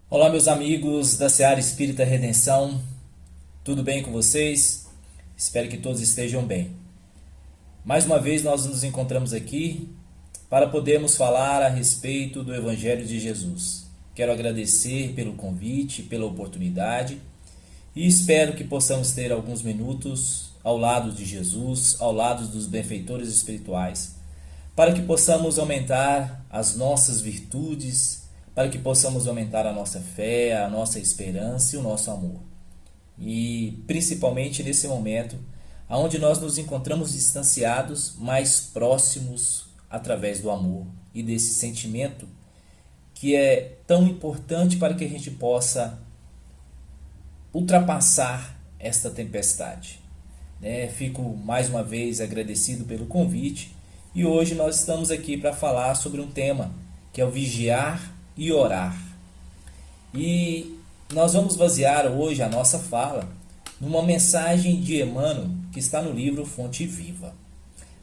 Olá, meus amigos da Seara Espírita Redenção, tudo bem com vocês? Espero que todos estejam bem. Mais uma vez nós nos encontramos aqui para podermos falar a respeito do Evangelho de Jesus. Quero agradecer pelo convite, pela oportunidade e espero que possamos ter alguns minutos ao lado de Jesus, ao lado dos benfeitores espirituais, para que possamos aumentar as nossas virtudes, para que possamos aumentar a nossa fé, a nossa esperança e o nosso amor. E principalmente nesse momento, onde nós nos encontramos distanciados, mais próximos através do amor e desse sentimento que é tão importante para que a gente possa ultrapassar esta tempestade. Fico mais uma vez agradecido pelo convite e hoje nós estamos aqui para falar sobre um tema que é o vigiar e orar. E nós vamos basear hoje a nossa fala numa mensagem de Emmanuel que está no livro Fonte Viva.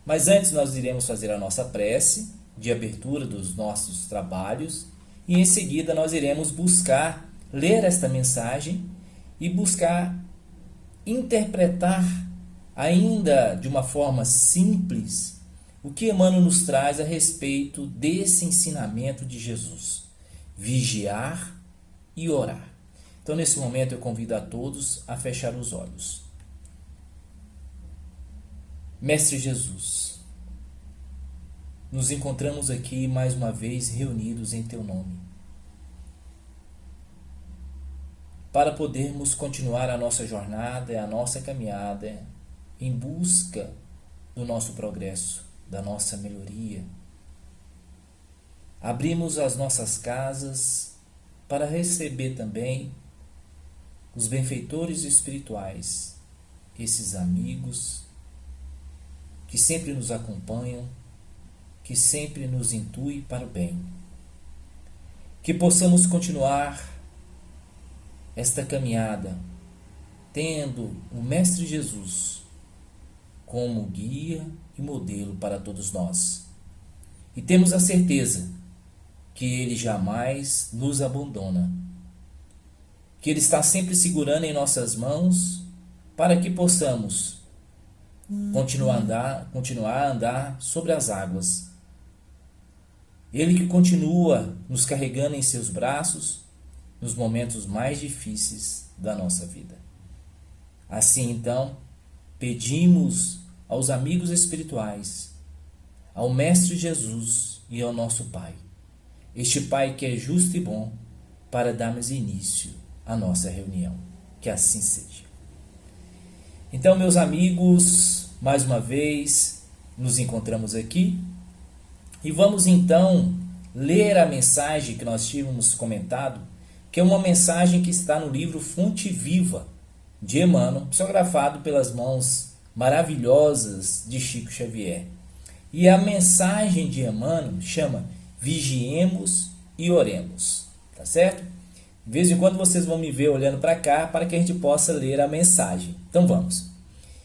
Mas antes nós iremos fazer a nossa prece de abertura dos nossos trabalhos e em seguida nós iremos buscar ler esta mensagem e buscar interpretar ainda de uma forma simples o que Emmanuel nos traz a respeito desse ensinamento de Jesus: vigiar e orar. Então, nesse momento, eu convido a todos a fechar os olhos. Mestre Jesus, nos encontramos aqui mais uma vez reunidos em Teu nome, para podermos continuar a nossa jornada, a nossa caminhada em busca do nosso progresso, da nossa melhoria. Abrimos as nossas casas para receber também os benfeitores espirituais, esses amigos que sempre nos acompanham, que sempre nos intuem para o bem. Que possamos continuar esta caminhada tendo o Mestre Jesus como guia e modelo para todos nós. E temos a certeza que Ele jamais nos abandona, que Ele está sempre segurando em nossas mãos para que possamos continuar a andar sobre as águas. Ele que continua nos carregando em seus braços nos momentos mais difíceis da nossa vida. Assim, então, pedimos aos amigos espirituais, ao Mestre Jesus e ao nosso Pai, este Pai que é justo e bom, para darmos início à nossa reunião. Que assim seja. Então, meus amigos, mais uma vez nos encontramos aqui e vamos então ler a mensagem que nós tínhamos comentado, que é uma mensagem que está no livro Fonte Viva, de Emmanuel, psicografado pelas mãos maravilhosas de Chico Xavier. E a mensagem de Emmanuel chama Vigiemos e Oremos, tá certo? De vez em quando vocês vão me ver olhando para cá para que a gente possa ler a mensagem. Então vamos.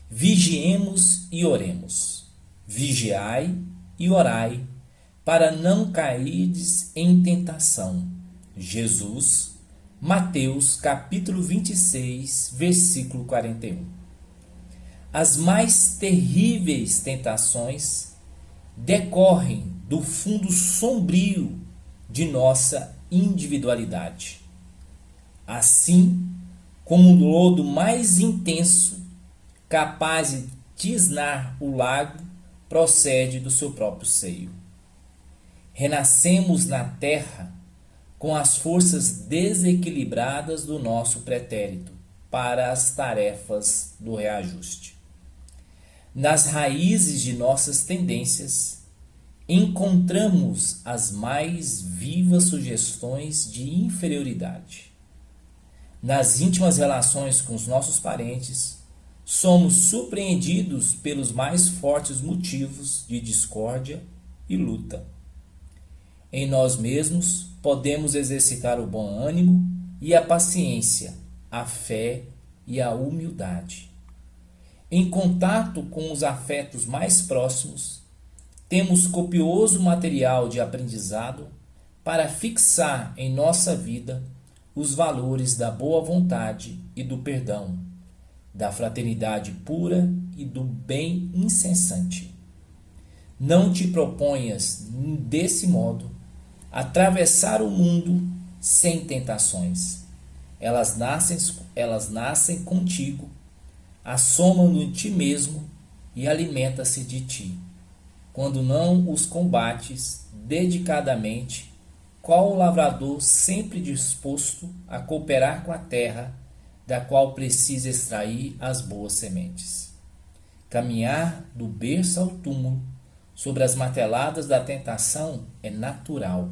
Vigiemos e oremos. Vigiai e orai, para não cairdes em tentação. Jesus, Mateus capítulo 26, versículo 41. As mais terríveis tentações decorrem do fundo sombrio de nossa individualidade. Assim como o lodo mais intenso, capaz de tisnar o lago, procede do seu próprio seio. Renascemos na terra com as forças desequilibradas do nosso pretérito para as tarefas do reajuste. Nas raízes de nossas tendências, encontramos as mais vivas sugestões de inferioridade. Nas íntimas relações com os nossos parentes, somos surpreendidos pelos mais fortes motivos de discórdia e luta. Em nós mesmos, podemos exercitar o bom ânimo e a paciência, a fé e a humildade. Em contato com os afetos mais próximos, temos copioso material de aprendizado para fixar em nossa vida os valores da boa vontade e do perdão, da fraternidade pura e do bem incessante. Não te proponhas, desse modo, atravessar o mundo sem tentações. Elas nascem contigo, assomam em ti mesmo e alimenta-se de ti. Quando não os combates dedicadamente, qual o lavrador sempre disposto a cooperar com a terra, da qual precisa extrair as boas sementes. Caminhar do berço ao túmulo, sobre as marteladas da tentação, é natural.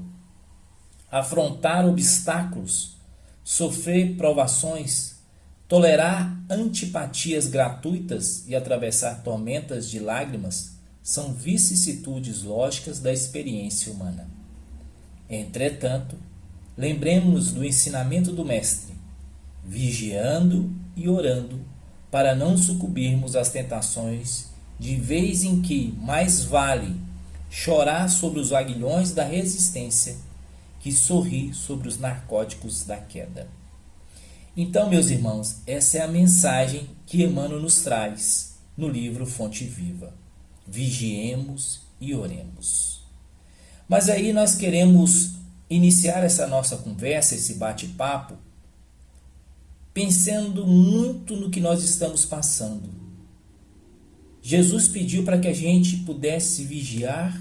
Afrontar obstáculos, sofrer provações, tolerar antipatias gratuitas e atravessar tormentas de lágrimas são vicissitudes lógicas da experiência humana. Entretanto, lembremos-nos do ensinamento do Mestre, vigiando e orando para não sucumbirmos às tentações, de vez em que mais vale chorar sobre os aguilhões da resistência que sorrir sobre os narcóticos da queda. Então, meus irmãos, essa é a mensagem que Emmanuel nos traz no livro Fonte Viva. Vigiemos e oremos. Mas aí nós queremos iniciar essa nossa conversa, esse bate-papo, pensando muito no que nós estamos passando. Jesus pediu para que a gente pudesse vigiar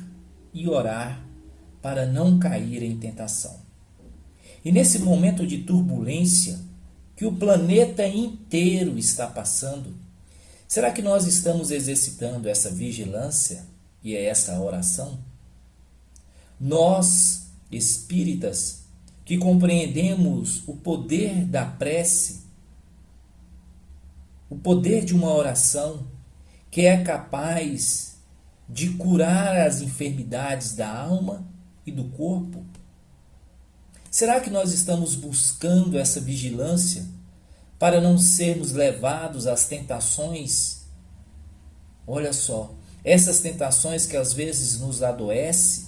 e orar para não cair em tentação. E nesse momento de turbulência que o planeta inteiro está passando, será que nós estamos exercitando essa vigilância e essa oração? Nós, espíritas, que compreendemos o poder da prece, o poder de uma oração que é capaz de curar as enfermidades da alma e do corpo, será que nós estamos buscando essa vigilância para não sermos levados às tentações? Olha só, essas tentações que às vezes nos adoecem,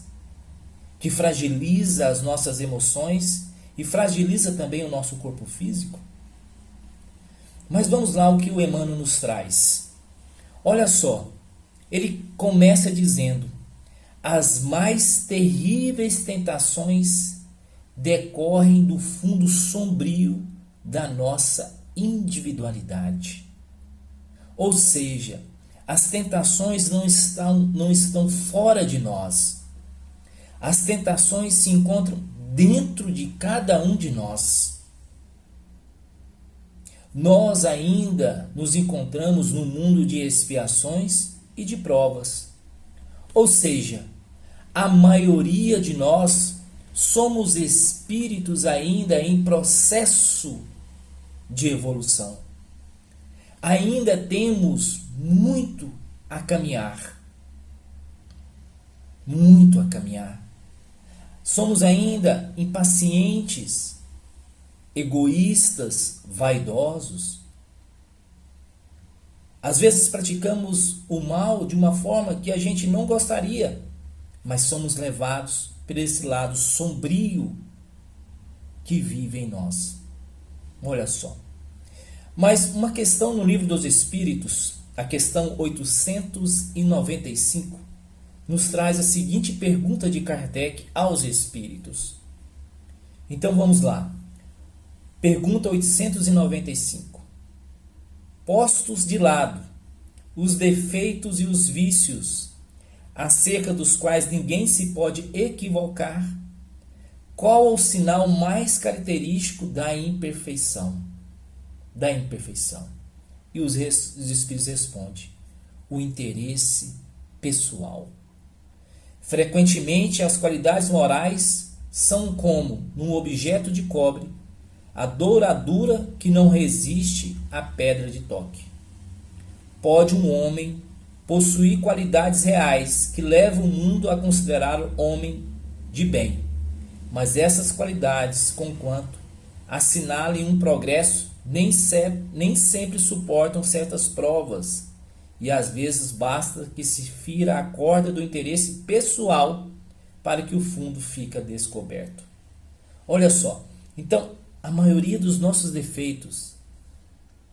que fragiliza as nossas emoções e fragiliza também o nosso corpo físico. Mas vamos lá o que o Emmanuel nos traz. Olha só, ele começa dizendo: as mais terríveis tentações decorrem do fundo sombrio da nossa individualidade. Ou seja, as tentações não estão fora de nós. As tentações se encontram dentro de cada um de nós. Nós ainda nos encontramos no mundo de expiações e de provas. Ou seja, a maioria de nós somos espíritos ainda em processo de evolução. Ainda temos muito a caminhar. Muito a caminhar. Somos ainda impacientes, egoístas, vaidosos. Às vezes praticamos o mal de uma forma que a gente não gostaria, mas somos levados por esse lado sombrio que vive em nós. Olha só. Mas uma questão no Livro dos Espíritos, a questão 895, nos traz a seguinte pergunta de Kardec aos espíritos. Então vamos lá. Pergunta 895. Postos de lado os defeitos e os vícios, acerca dos quais ninguém se pode equivocar, qual o sinal mais característico da imperfeição? Da imperfeição. E os espíritos respondem: o interesse pessoal. Frequentemente, as qualidades morais são como, num objeto de cobre, a douradura que não resiste à pedra de toque. Pode um homem possuir qualidades reais que levam o mundo a considerá-lo homem de bem, mas essas qualidades, conquanto assinalem um progresso, nem sempre suportam certas provas, e às vezes basta que se fira a corda do interesse pessoal para que o fundo fique descoberto. Olha só, então a maioria dos nossos defeitos,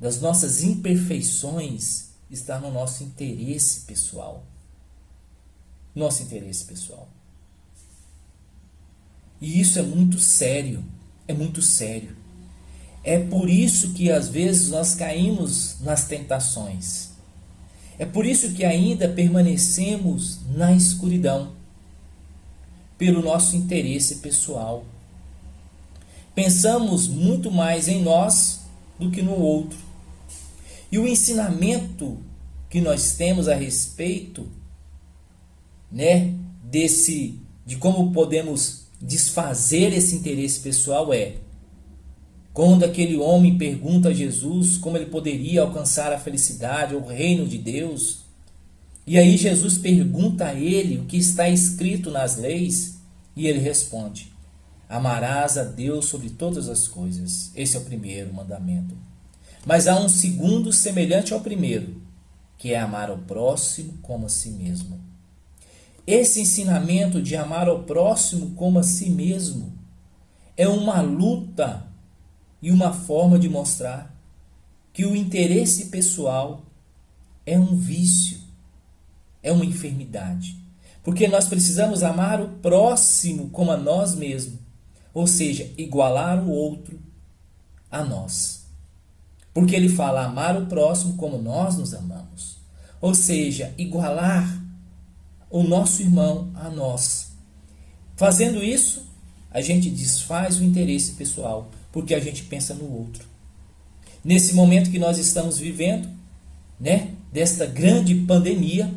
das nossas imperfeições, está no nosso interesse pessoal. Nosso interesse pessoal. E isso é muito sério. É muito sério. É por isso que às vezes nós caímos nas tentações. É por isso que ainda permanecemos na escuridão. Pelo nosso interesse pessoal. Pensamos muito mais em nós do que no outro. E o ensinamento que nós temos a respeito, de como podemos desfazer esse interesse pessoal é: quando aquele homem pergunta a Jesus como ele poderia alcançar a felicidade ou o reino de Deus, e aí Jesus pergunta a ele o que está escrito nas leis, e ele responde: amarás a Deus sobre todas as coisas. Esse é o primeiro mandamento. Mas há um segundo semelhante ao primeiro, que é amar ao próximo como a si mesmo. Esse ensinamento de amar ao próximo como a si mesmo é uma luta e uma forma de mostrar que o interesse pessoal é um vício, é uma enfermidade. Porque nós precisamos amar o próximo como a nós mesmos, ou seja, igualar o outro a nós. Porque ele fala amar o próximo como nós nos amamos. Ou seja, igualar o nosso irmão a nós. Fazendo isso, a gente desfaz o interesse pessoal, porque a gente pensa no outro. Nesse momento que nós estamos vivendo, desta grande pandemia,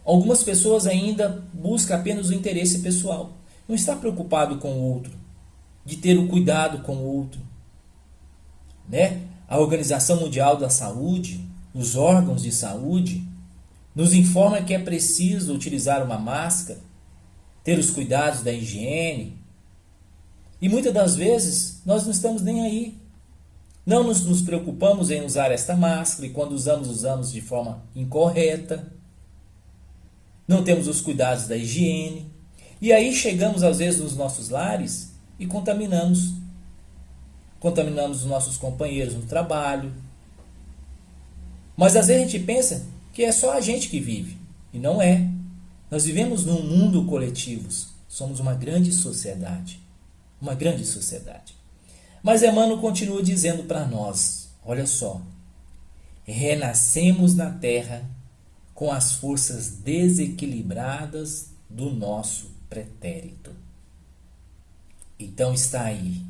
algumas pessoas ainda buscam apenas o interesse pessoal. Não está preocupado com o outro, de ter o cuidado com o outro. A Organização Mundial da Saúde, os órgãos de saúde, nos informa que é preciso utilizar uma máscara, ter os cuidados da higiene. E muitas das vezes nós não estamos nem aí. Não nos preocupamos em usar esta máscara e quando usamos de forma incorreta. Não temos os cuidados da higiene. E aí chegamos às vezes nos nossos lares e contaminamos. Contaminamos os nossos companheiros no trabalho. Mas às vezes a gente pensa que é só a gente que vive. E não é. Nós vivemos num mundo coletivo. Somos uma grande sociedade. Uma grande sociedade. Mas Emmanuel continua dizendo para nós, olha só. Renascemos na terra com as forças desequilibradas do nosso pretérito. Então está aí.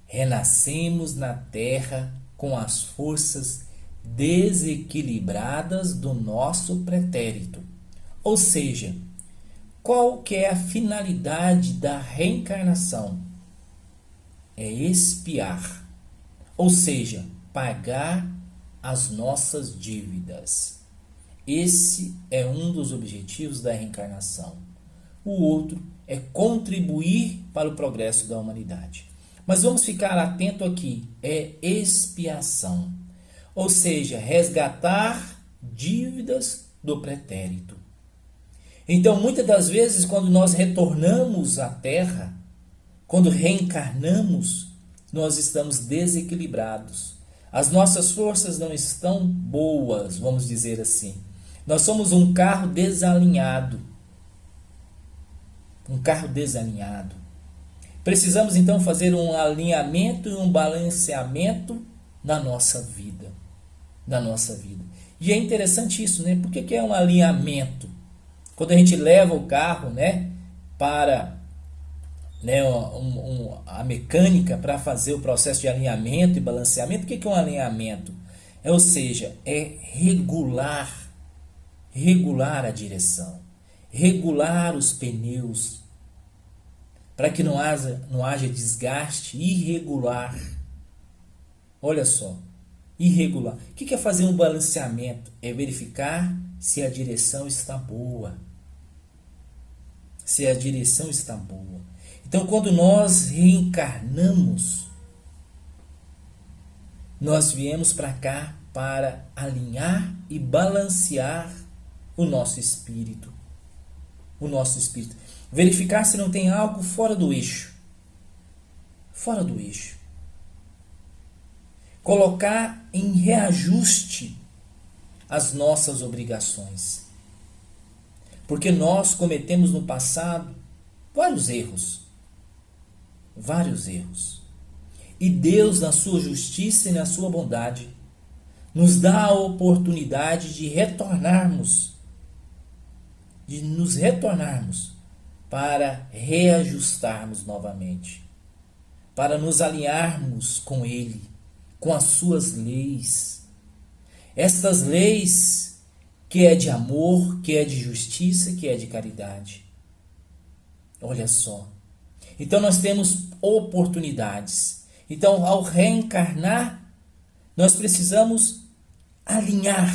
Renascemos na terra com as forças desequilibradas do nosso pretérito. Ou seja, qual que é a finalidade da reencarnação? É expiar, ou seja, pagar as nossas dívidas. Esse é um dos objetivos da reencarnação. O outro é contribuir para o progresso da humanidade. Mas vamos ficar atento aqui, é expiação. Ou seja, resgatar dívidas do pretérito. Então, muitas das vezes, quando nós retornamos à Terra, quando reencarnamos, nós estamos desequilibrados. As nossas forças não estão boas, vamos dizer assim. Nós somos um carro desalinhado. Um carro desalinhado. Precisamos então fazer um alinhamento e um balanceamento na nossa vida. Na nossa vida. E é interessante isso, né? Por que é um alinhamento? Quando a gente leva o carro, para a mecânica para fazer o processo de alinhamento e balanceamento, o que é um alinhamento? Ou seja, é regular a direção, regular os pneus, para que não haja desgaste irregular. Olha só, irregular. O que é fazer um balanceamento? É verificar se a direção está boa. Se a direção está boa. Então, quando nós reencarnamos, nós viemos para cá para alinhar e balancear o nosso espírito. O nosso espírito. Verificar se não tem algo fora do eixo. fora do eixo. Colocar em reajuste as nossas obrigações. Porque nós cometemos no passado vários erros. Vários erros. E Deus, na sua justiça e na sua bondade, nos dá a oportunidade de retornarmos, de nos retornarmos para reajustarmos novamente, para nos alinharmos com Ele, com as suas leis. Estas leis que é de amor, que é de justiça, que é de caridade. Olha só. Então nós temos oportunidades. Então, ao reencarnar, nós precisamos alinhar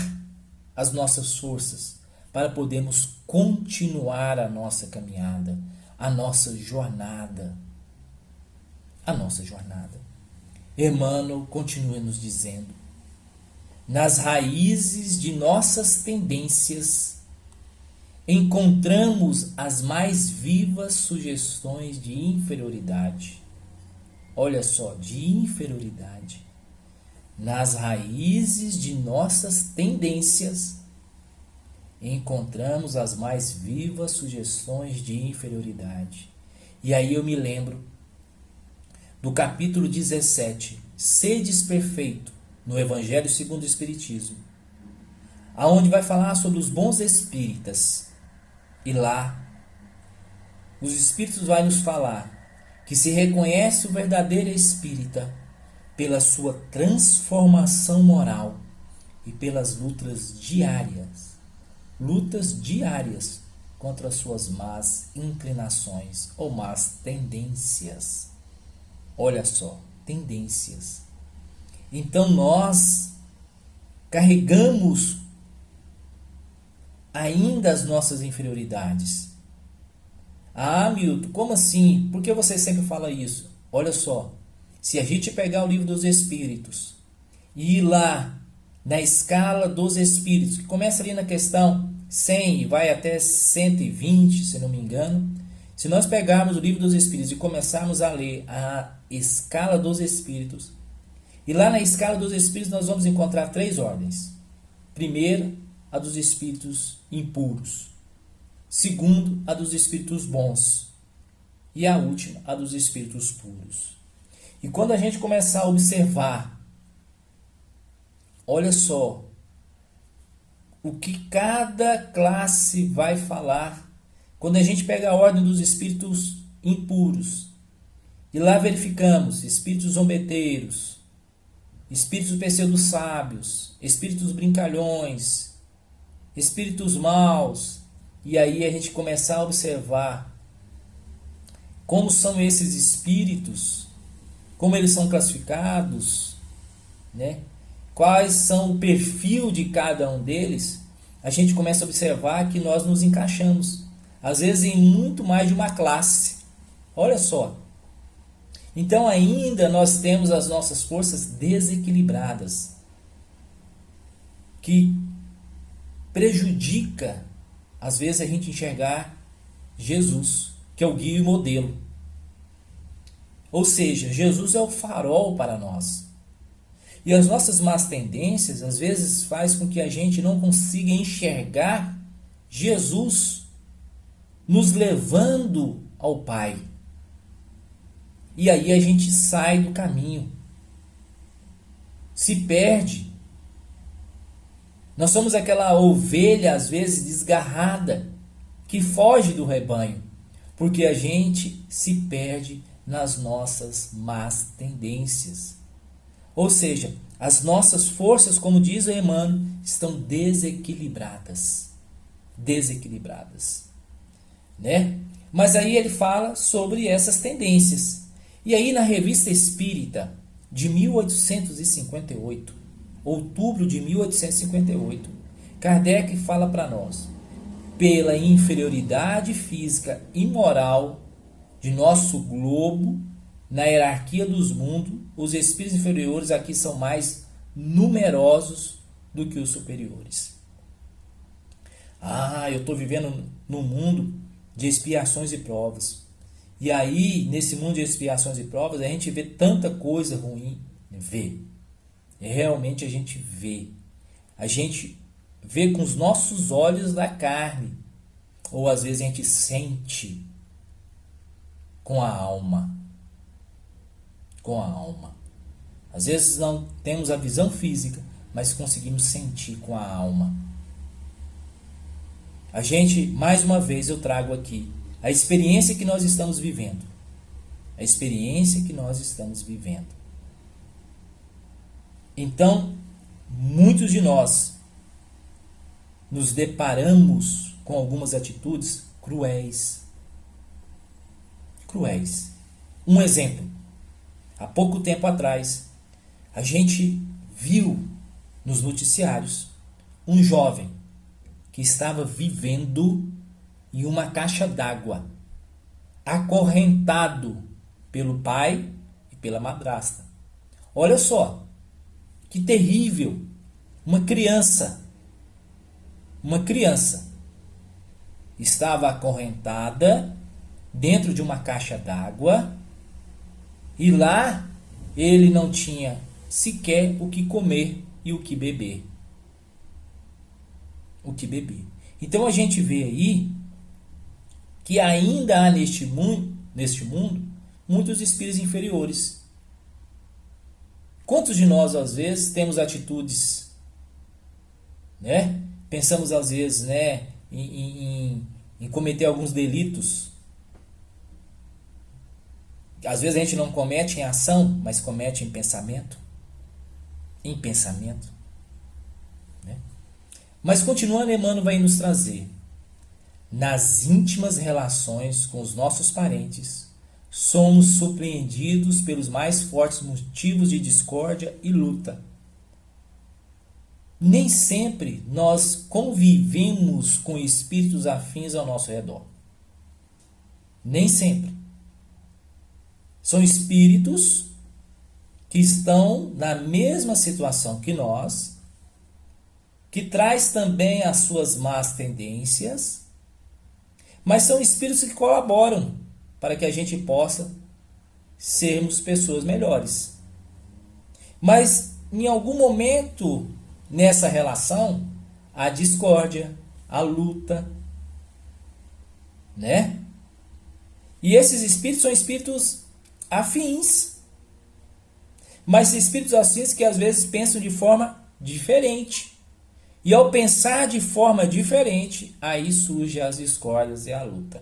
as nossas forças para podermos continuar a nossa caminhada, a nossa jornada. A nossa jornada. Emmanuel continua nos dizendo: nas raízes de nossas tendências encontramos as mais vivas sugestões de inferioridade. Olha só, de inferioridade. Nas raízes de nossas tendências encontramos as mais vivas sugestões de inferioridade. E aí eu me lembro do capítulo 17, Sedes Perfeito, no Evangelho segundo o Espiritismo, aonde vai falar sobre os bons espíritas. E lá, os espíritos vão nos falar que se reconhece o verdadeiro espírita pela sua transformação moral e pelas lutas diárias contra as suas más inclinações ou más tendências. Olha só, tendências. Então nós carregamos ainda as nossas inferioridades. Ah, Milton, como assim? Por que você sempre fala isso? Olha só, se a gente pegar o Livro dos Espíritos e ir lá na escala dos Espíritos, que começa ali na questão 100 e vai até 120, se não me engano, se nós pegarmos o Livro dos Espíritos e começarmos a ler a escala dos Espíritos, e lá na escala dos Espíritos nós vamos encontrar 3 ordens. Primeiro, a dos Espíritos impuros. Segundo, a dos Espíritos bons. E a última, a dos Espíritos puros. E quando a gente começar a observar, olha só, o que cada classe vai falar. Quando a gente pega a ordem dos Espíritos impuros, e lá verificamos espíritos zombeteiros, espíritos pseudo-sábios, espíritos brincalhões, espíritos maus, e aí a gente começar a observar como são esses espíritos, como eles são classificados, né? Quais são o perfil de cada um deles, a gente começa a observar que nós nos encaixamos, às vezes em muito mais de uma classe. Olha só. Então ainda nós temos as nossas forças desequilibradas, que prejudica, às vezes, a gente enxergar Jesus, que é o guia e modelo. Ou seja, Jesus é o farol para nós. E as nossas más tendências, às vezes, faz com que a gente não consiga enxergar Jesus nos levando ao Pai. E aí a gente sai do caminho, se perde. Nós somos aquela ovelha, às vezes, desgarrada, que foge do rebanho, porque a gente se perde nas nossas más tendências. Ou seja, as nossas forças, como diz o Emmanuel, estão desequilibradas. Desequilibradas. Né? Mas aí ele fala sobre essas tendências. E aí na Revista Espírita, de 1858, outubro de 1858, Kardec fala para nós: pela inferioridade física e moral de nosso globo, na hierarquia dos mundos, os espíritos inferiores aqui são mais numerosos do que os superiores. Ah, eu estou vivendo num mundo de expiações e provas. E aí, nesse mundo de expiações e provas, a gente vê tanta coisa ruim. Vê. Realmente a gente vê. A gente vê com os nossos olhos da carne. Ou às vezes a gente sente com a alma. Com a alma. Às vezes não temos a visão física, mas conseguimos sentir com a alma. A gente, mais uma vez eu trago aqui, a experiência que nós estamos vivendo. A experiência que nós estamos vivendo. Então, muitos de nós nos deparamos com algumas atitudes cruéis. Cruéis. Um exemplo. Há pouco tempo atrás, a gente viu nos noticiários um jovem que estava vivendo em uma caixa d'água, acorrentado pelo pai e pela madrasta. Olha só, que terrível! Uma criança estava acorrentada dentro de uma caixa d'água e lá ele não tinha sequer o que comer e o que beber. Então a gente vê aí que ainda há neste mundo muitos espíritos inferiores. Quantos de nós às vezes temos atitudes, né? Pensamos às vezes, né, em cometer alguns delitos. Às vezes a gente não comete em ação, mas comete em pensamento. Né? Mas continuando, Emmanuel vai nos trazer. Nas íntimas relações com os nossos parentes, somos surpreendidos pelos mais fortes motivos de discórdia e luta. Nem sempre nós convivemos com espíritos afins ao nosso redor. Nem sempre. São espíritos que estão na mesma situação que nós, que traz também as suas más tendências, mas são espíritos que colaboram para que a gente possa sermos pessoas melhores. Mas em algum momento nessa relação, há discórdia, há luta, né? E esses espíritos são espíritos afins. Mas espíritos afins que às vezes pensam de forma diferente. E ao pensar de forma diferente, aí surgem as discórdias e a luta.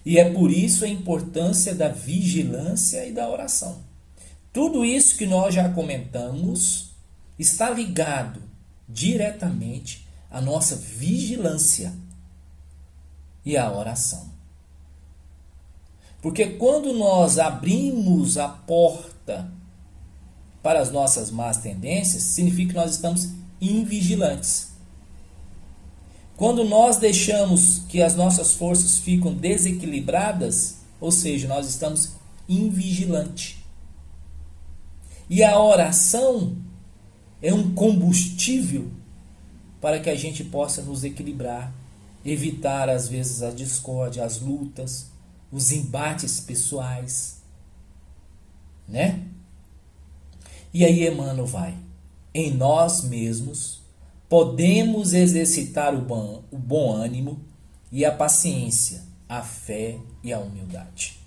E é por isso a importância da vigilância e da oração. Tudo isso que nós já comentamos está ligado diretamente à nossa vigilância e à oração. Porque quando nós abrimos a porta para as nossas más tendências, significa que nós estamos invigilantes. Quando nós deixamos que as nossas forças ficam desequilibradas, ou seja, nós estamos invigilantes. E a oração é um combustível para que a gente possa nos equilibrar, evitar às vezes a discórdia, as lutas, os embates pessoais, né? E aí Emmanuel vai. Em nós mesmos podemos exercitar o bom ânimo e a paciência, a fé e a humildade.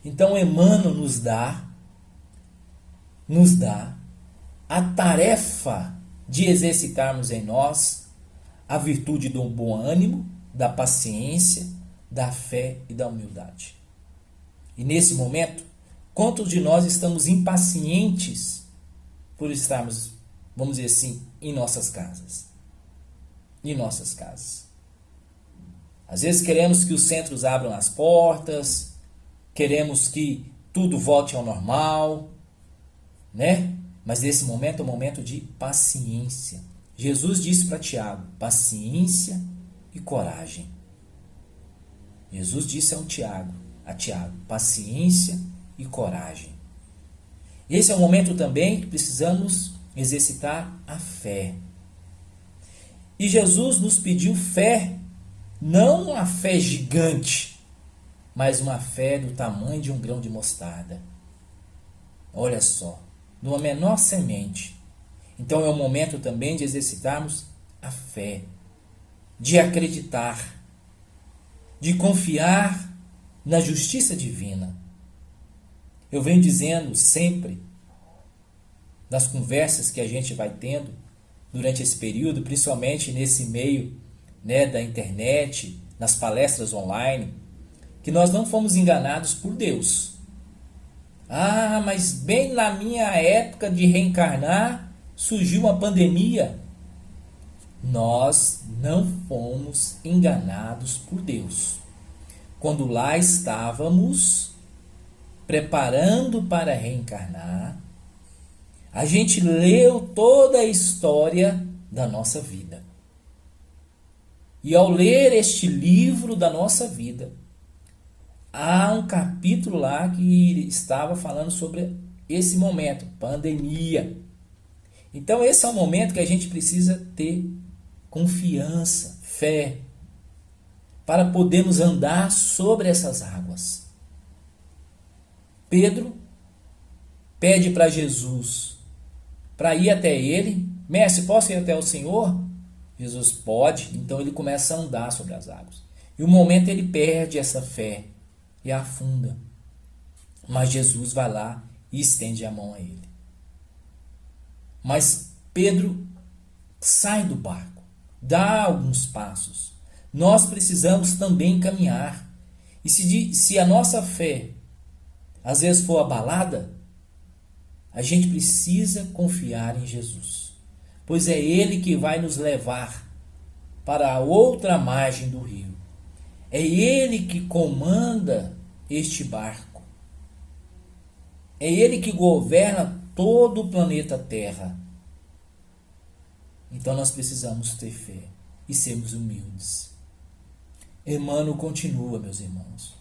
Então Emmanuel nos dá a tarefa de exercitarmos em nós a virtude do bom ânimo, da paciência, da fé e da humildade. E nesse momento, quantos de nós estamos impacientes por estarmos, vamos dizer assim, em nossas casas? Em nossas casas. Às vezes queremos que os centros abram as portas, queremos que tudo volte ao normal, né? Mas nesse momento é um momento de paciência. Jesus disse para Tiago, paciência e coragem. Jesus disse a Tiago, paciência e coragem. Esse é um momento também que precisamos exercitar a fé. E Jesus nos pediu fé, não a fé gigante, mas uma fé do tamanho de um grão de mostarda. Olha só, de uma menor semente. Então é o momento também de exercitarmos a fé, de acreditar, de confiar na justiça divina. Eu venho dizendo sempre, nas conversas que a gente vai tendo durante esse período, principalmente nesse meio, né, da internet, nas palestras online, que nós não fomos enganados por Deus. Ah, mas bem na minha época de reencarnar, surgiu uma pandemia. Nós não fomos enganados por Deus. Quando lá estávamos preparando para reencarnar, a gente leu toda a história da nossa vida. E ao ler este livro da nossa vida, há um capítulo lá que estava falando sobre esse momento, pandemia. Então esse é um momento que a gente precisa ter confiança, fé, para podermos andar sobre essas águas. Pedro pede para Jesus para ir até ele. Mestre, posso ir até o Senhor? Jesus pode. Então ele começa a andar sobre as águas. E um momento ele perde essa fé e afunda. Mas Jesus vai lá e estende a mão a ele. Mas Pedro sai do barco, dá alguns passos. Nós precisamos também caminhar. E se a nossa fé às vezes for abalada, a gente precisa confiar em Jesus, pois é Ele que vai nos levar para a outra margem do rio. É Ele que comanda este barco. É Ele que governa todo o planeta Terra. Então nós precisamos ter fé e sermos humildes. Emmanuel continua, meus irmãos.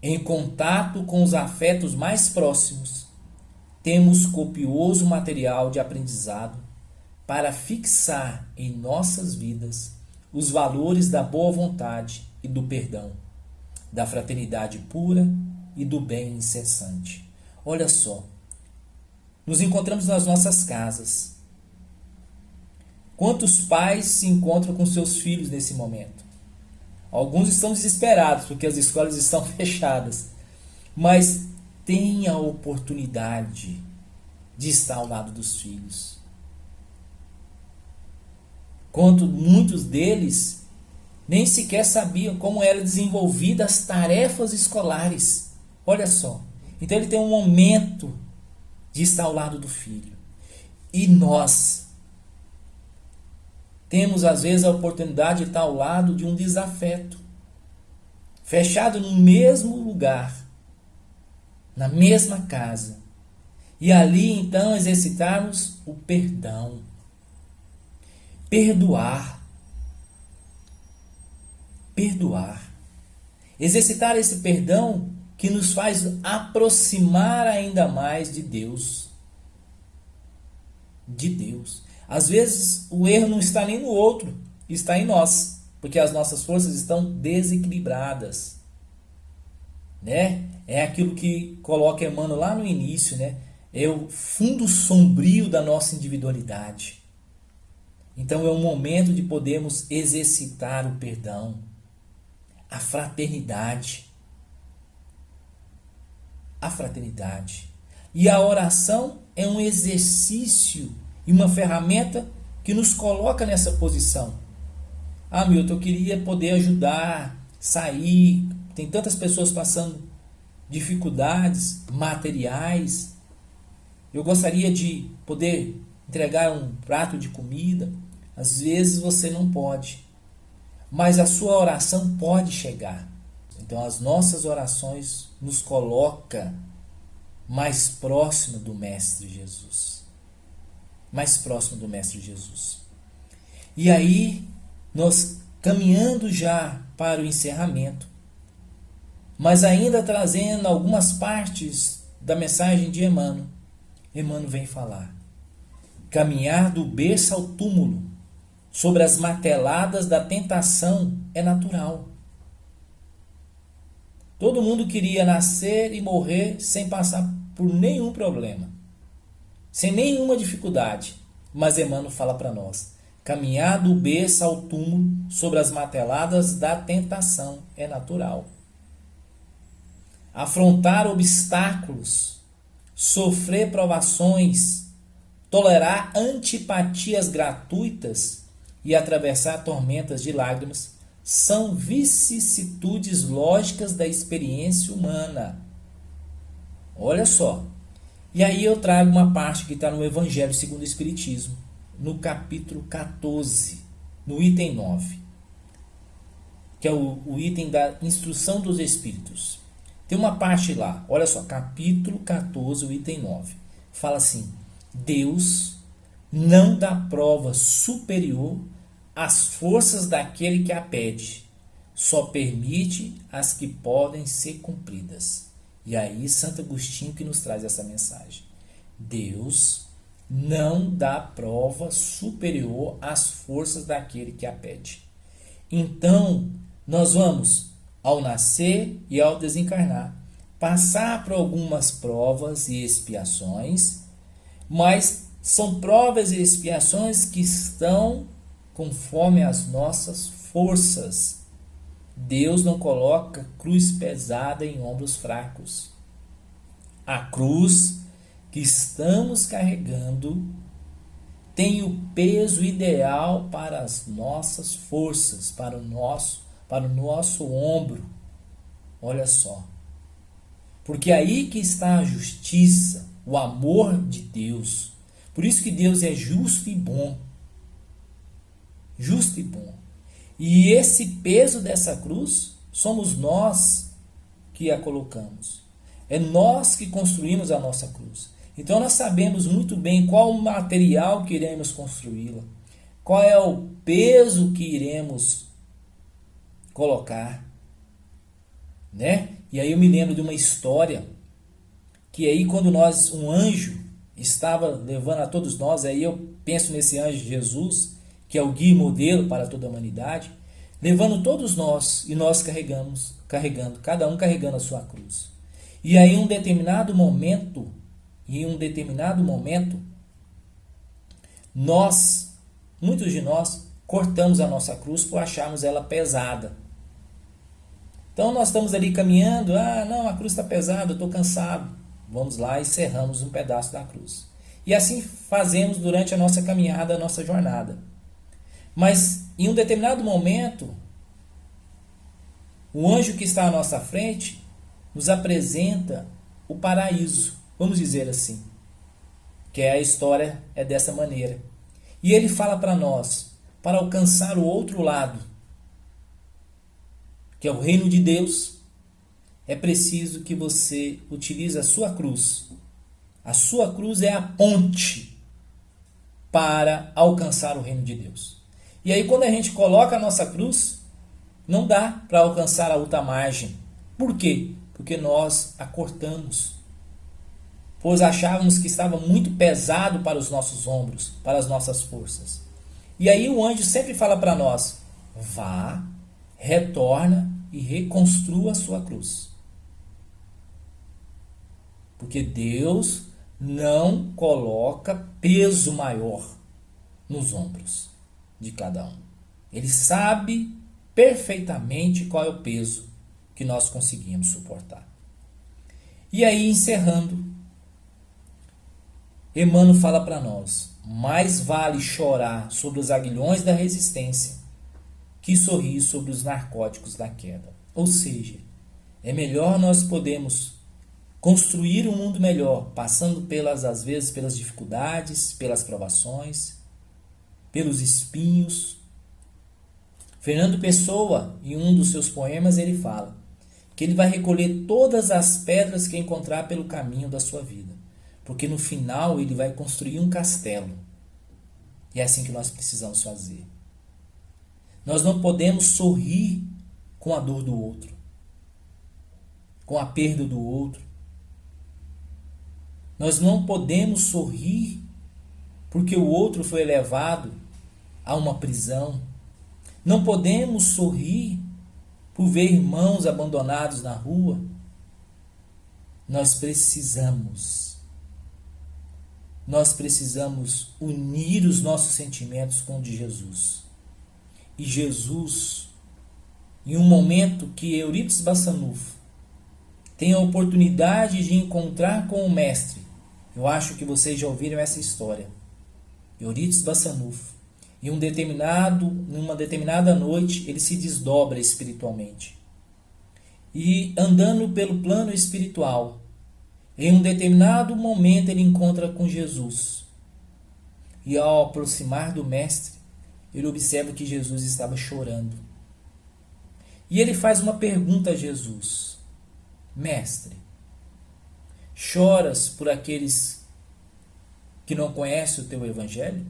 Em contato com os afetos mais próximos, temos copioso material de aprendizado para fixar em nossas vidas os valores da boa vontade e do perdão, da fraternidade pura e do bem incessante. Olha só, nos encontramos nas nossas casas. Quantos pais se encontram com seus filhos nesse momento? Alguns estão desesperados porque as escolas estão fechadas, mas tenha a oportunidade de estar ao lado dos filhos. Quanto muitos deles nem sequer sabiam como eram desenvolvidas as tarefas escolares. Olha só. Então ele tem um momento de estar ao lado do filho. E nós temos às vezes a oportunidade de estar ao lado de um desafeto, fechado no mesmo lugar, na mesma casa. E ali então exercitarmos o perdão. Perdoar. Perdoar. Exercitar esse perdão que nos faz aproximar ainda mais de Deus. De Deus. Às vezes o erro não está nem no outro, está em nós, porque as nossas forças estão desequilibradas. Né? É aquilo que coloca Emmanuel lá no início, né? É o fundo sombrio da nossa individualidade. Então é um momento de podermos exercitar o perdão, a fraternidade. A fraternidade. E a oração é um exercício e uma ferramenta que nos coloca nessa posição. Ah, Milton, eu queria poder ajudar, sair. Tem tantas pessoas passando dificuldades materiais. Eu gostaria de poder entregar um prato de comida. Às vezes você não pode, mas a sua oração pode chegar. Então as nossas orações nos colocam mais próximo do Mestre Jesus. Mais próximo do Mestre Jesus. E aí, nós caminhando já para o encerramento, mas ainda trazendo algumas partes da mensagem de Emmanuel. Emmanuel vem falar: caminhar do berço ao túmulo, sobre as marteladas da tentação, é natural. Todo mundo queria nascer e morrer sem passar por nenhum problema, sem nenhuma dificuldade. Mas Emmanuel fala para nós: caminhar do berço ao túmulo sobre as marteladas da tentação é natural. Afrontar obstáculos, sofrer provações, tolerar antipatias gratuitas e atravessar tormentas de lágrimas são vicissitudes lógicas da experiência humana. Olha só. E aí eu trago uma parte que está no Evangelho segundo o Espiritismo, no capítulo 14, no item 9, que é o item da instrução dos Espíritos. Tem uma parte lá, olha só, capítulo 14, o item 9. Fala assim: Deus não dá prova superior às forças daquele que a pede, só permite as que podem ser cumpridas. E aí Santo Agostinho que nos traz essa mensagem. Deus não dá prova superior às forças daquele que a pede. Então, nós vamos, ao nascer e ao desencarnar, passar por algumas provas e expiações, mas são provas e expiações que estão conforme as nossas forças. Deus não coloca cruz pesada em ombros fracos. A cruz que estamos carregando tem o peso ideal para as nossas forças, para o nosso ombro. Olha só. Porque é aí que está a justiça, o amor de Deus. Por isso que Deus é justo e bom. Justo e bom. E esse peso dessa cruz somos nós que a colocamos. É nós que construímos a nossa cruz. Então nós sabemos muito bem qual o material que iremos construí-la, qual é o peso que iremos colocar, né? E aí eu me lembro de uma história que aí quando um anjo estava levando a todos nós, aí eu penso nesse anjo Jesus, que é o guia e modelo para toda a humanidade, levando todos nós e nós carregando, cada um carregando a sua cruz. E aí em um determinado momento, muitos de nós, cortamos a nossa cruz por acharmos ela pesada. Então nós estamos ali caminhando, não, a cruz está pesada, eu estou cansado. Vamos lá e serramos um pedaço da cruz. E assim fazemos durante a nossa caminhada, a nossa jornada. Mas em um determinado momento, o anjo que está à nossa frente nos apresenta o paraíso, vamos dizer assim, que a história é dessa maneira. E ele fala para nós, para alcançar o outro lado, que é o reino de Deus, é preciso que você utilize a sua cruz. A sua cruz é a ponte para alcançar o reino de Deus. E aí quando a gente coloca a nossa cruz, não dá para alcançar a outra margem. Por quê? Porque nós a cortamos. Pois achávamos que estava muito pesado para os nossos ombros, para as nossas forças. E aí o anjo sempre fala para nós: vá, retorna e reconstrua a sua cruz. Porque Deus não coloca peso maior nos ombros de cada um. Ele sabe perfeitamente qual é o peso que nós conseguimos suportar. E aí, encerrando, Emmanuel fala para nós: mais vale chorar sobre os aguilhões da resistência que sorrir sobre os narcóticos da queda. Ou seja, é melhor nós podermos construir um mundo melhor, passando às vezes pelas dificuldades, pelas provações, pelos espinhos. Fernando Pessoa, em um dos seus poemas, ele fala que ele vai recolher todas as pedras que encontrar pelo caminho da sua vida, porque no final ele vai construir um castelo. E é assim que nós precisamos fazer. Nós não podemos sorrir com a dor do outro, com a perda do outro. Nós não podemos sorrir porque o outro foi levado a uma prisão. Não podemos sorrir por ver irmãos abandonados na rua. Nós precisamos unir os nossos sentimentos com o de Jesus. E Jesus, em um momento que Eurípides Bassanufo tem a oportunidade de encontrar com o Mestre, eu acho que vocês já ouviram essa história. Eurípides Bassanufo, numa determinada noite, ele se desdobra espiritualmente. E andando pelo plano espiritual, em um determinado momento ele encontra com Jesus. E ao aproximar do Mestre, ele observa que Jesus estava chorando. E ele faz uma pergunta a Jesus: Mestre, choras por aqueles que não conhecem o teu evangelho?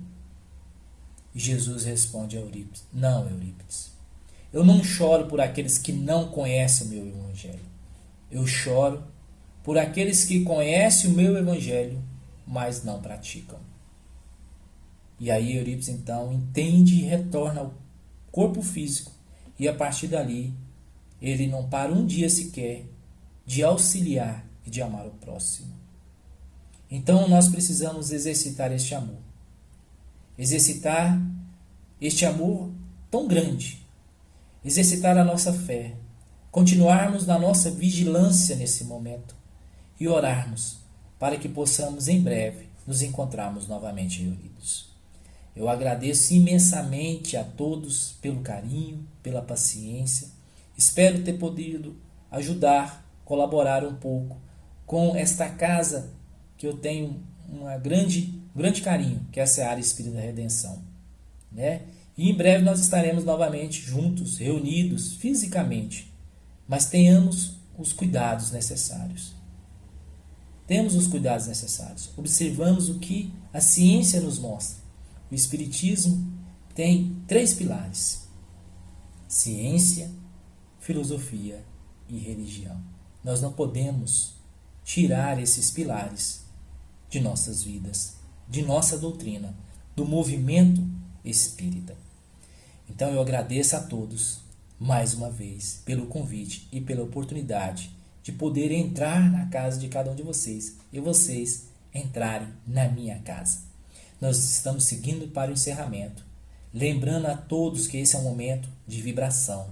E Jesus responde a Eurípides: Não, Eurípides, eu não choro por aqueles que não conhecem o meu evangelho. Eu choro por aqueles que conhecem o meu evangelho, mas não praticam. E aí Eurípides então entende e retorna ao corpo físico, e a partir dali ele não para um dia sequer de auxiliar e de amar o próximo. Então nós precisamos exercitar este amor. Exercitar este amor tão grande. Exercitar a nossa fé. Continuarmos na nossa vigilância nesse momento. E orarmos para que possamos em breve nos encontrarmos novamente reunidos. Eu agradeço imensamente a todos pelo carinho, pela paciência. Espero ter podido ajudar, colaborar um pouco com esta casa que eu tenho um grande carinho, que é a Seara Espírita da Redenção. Né? E em breve nós estaremos novamente juntos, reunidos fisicamente, mas tenhamos os cuidados necessários. Temos os cuidados necessários. Observamos o que a ciência nos mostra. O Espiritismo tem 3 pilares: ciência, filosofia e religião. Nós não podemos tirar esses pilares de nossas vidas, de nossa doutrina, do movimento espírita. Então eu agradeço a todos, mais uma vez, pelo convite e pela oportunidade de poder entrar na casa de cada um de vocês e vocês entrarem na minha casa. Nós estamos seguindo para o encerramento, lembrando a todos que esse é um momento de vibração.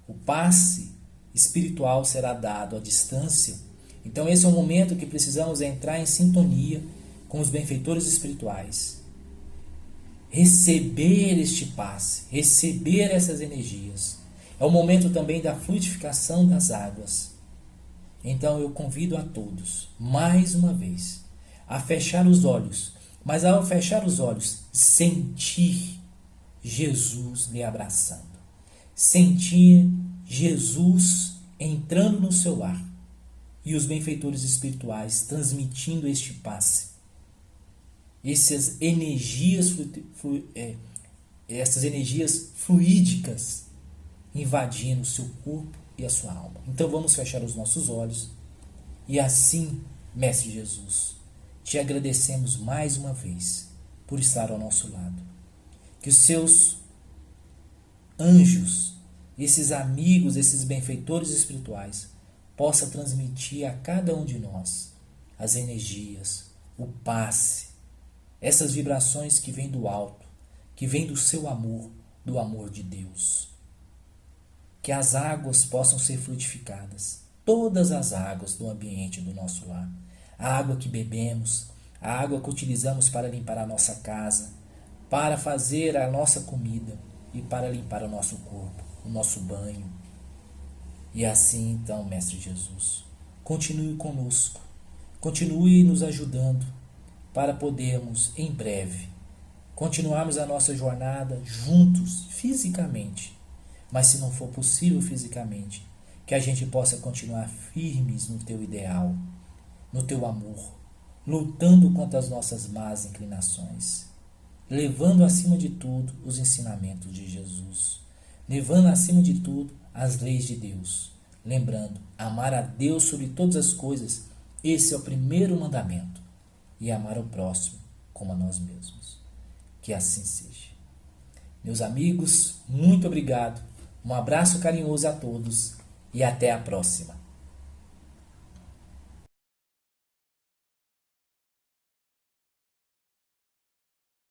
O passe espiritual será dado à distância. Então esse é um momento que precisamos entrar em sintonia com os benfeitores espirituais. Receber este passe, receber essas energias. É o momento também da fluidificação das águas. Então eu convido a todos, mais uma vez, a fechar os olhos, mas ao fechar os olhos, sentir Jesus lhe abraçando, sentir Jesus entrando no seu lar e os benfeitores espirituais transmitindo este passe. Essas energias fluídicas invadindo o seu corpo e a sua alma. Então vamos fechar os nossos olhos e assim, Mestre Jesus, te agradecemos mais uma vez por estar ao nosso lado. Que os seus anjos, esses amigos, esses benfeitores espirituais, possam transmitir a cada um de nós as energias, o passe, essas vibrações que vêm do alto, que vêm do seu amor, do amor de Deus. Que as águas possam ser fluidificadas, todas as águas do ambiente do nosso lar. A água que bebemos, a água que utilizamos para limpar a nossa casa, para fazer a nossa comida e para limpar o nosso corpo, o nosso banho. E assim então, Mestre Jesus, continue conosco, continue nos ajudando para podermos em breve continuarmos a nossa jornada juntos, fisicamente. Mas se não for possível fisicamente, que a gente possa continuar firmes no teu ideal, no teu amor, lutando contra as nossas más inclinações, levando acima de tudo os ensinamentos de Jesus, levando acima de tudo as leis de Deus, lembrando, amar a Deus sobre todas as coisas, esse é o primeiro mandamento, e amar o próximo como a nós mesmos. Que assim seja. Meus amigos, muito obrigado. Um abraço carinhoso a todos e até a próxima.